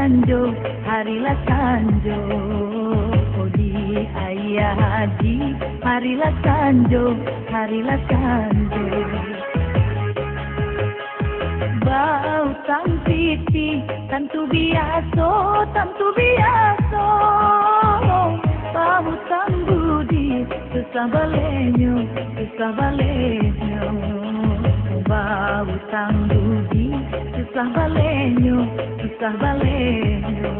sanjo, harilah sanjo. Odi ayah haji, harilah sanjo, harilah sanjo. Bau tang pipi, tentu biasa, tentu biasa. Bau tang budi, susah balenyo, susah balenyo. Bau tang budi, susah balenyo, susah balenyo.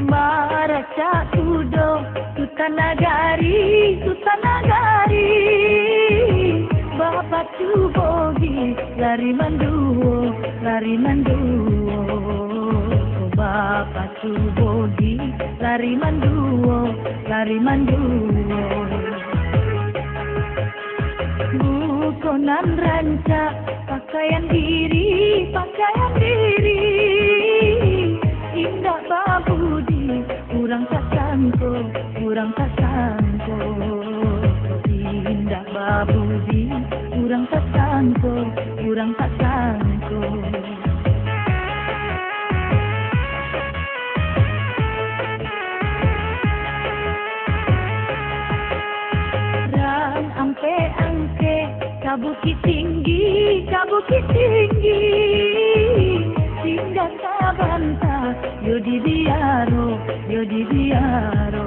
Maraca kudo, Sutanagari, Sutanagari. Bapak Cubogi, lari manduo, lari manduo. Bapak Cubogi, lari manduo, lari manduo. Bukonan ranca, pakaian diri, pakaian diri. Indah babudi, kurang tak sangko, kurang tak sangko. Indah babudi, kurang tak sangko, kurang tak sangko. Rang ampe angke, kabukit tinggi, kabukit tinggi. Tinggal sabanta, yo di biaro, yo di biaro.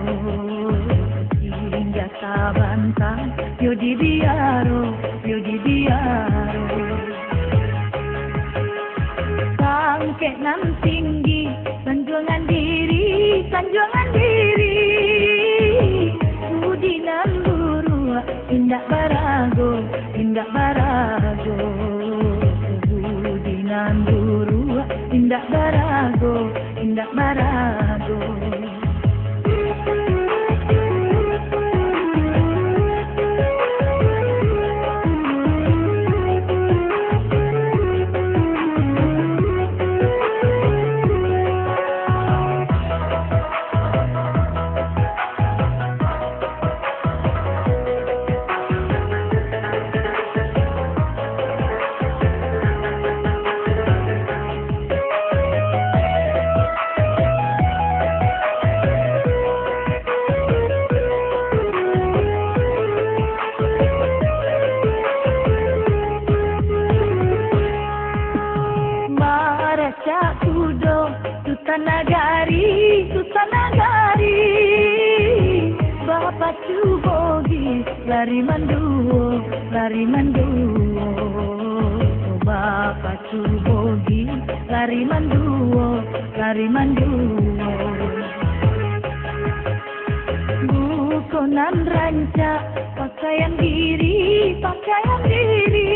Tinggal sabanta, yo di biaro, yo di biaro. Sangke nan tinggi, sanjungan diri, sanjungan diri. Budi nan buru, indah barago, indah barago. Budi nan buru, indah barago, indah barago. Maraca kudo, Sutanagari, Sutanagari. Bapak Cubogi, lari manduo, lari manduo. Bapak Cubogi, lari manduo, lari manduo. Bukonan ranca, pakaian diri, pakaian diri.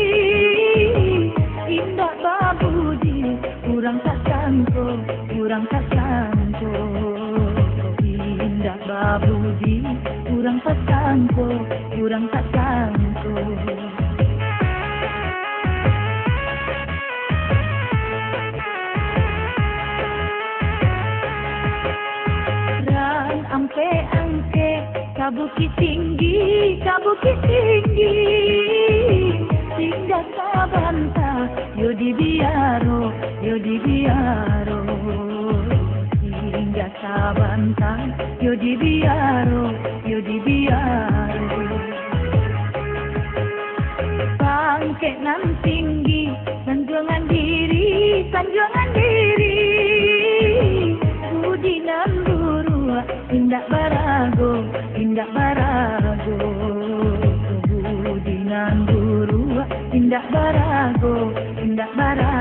Indah babudi, kurang tak sangko, kurang tak sangko. Indah babudi, kurang tak sangko, kurang tak sangko. Rang ampe angke, kabukit tinggi, kabukit tinggi. Tinggal sabanta, yo di biaro, yo di biaro. Tinggal sabanta, yo di biaro, yo di biaro. Sangke nan tinggi, sanjungan diri, sanjungan diri. Budi nan buru, indah barago, indah barago. Budi nan buru, indah barago, indah barago.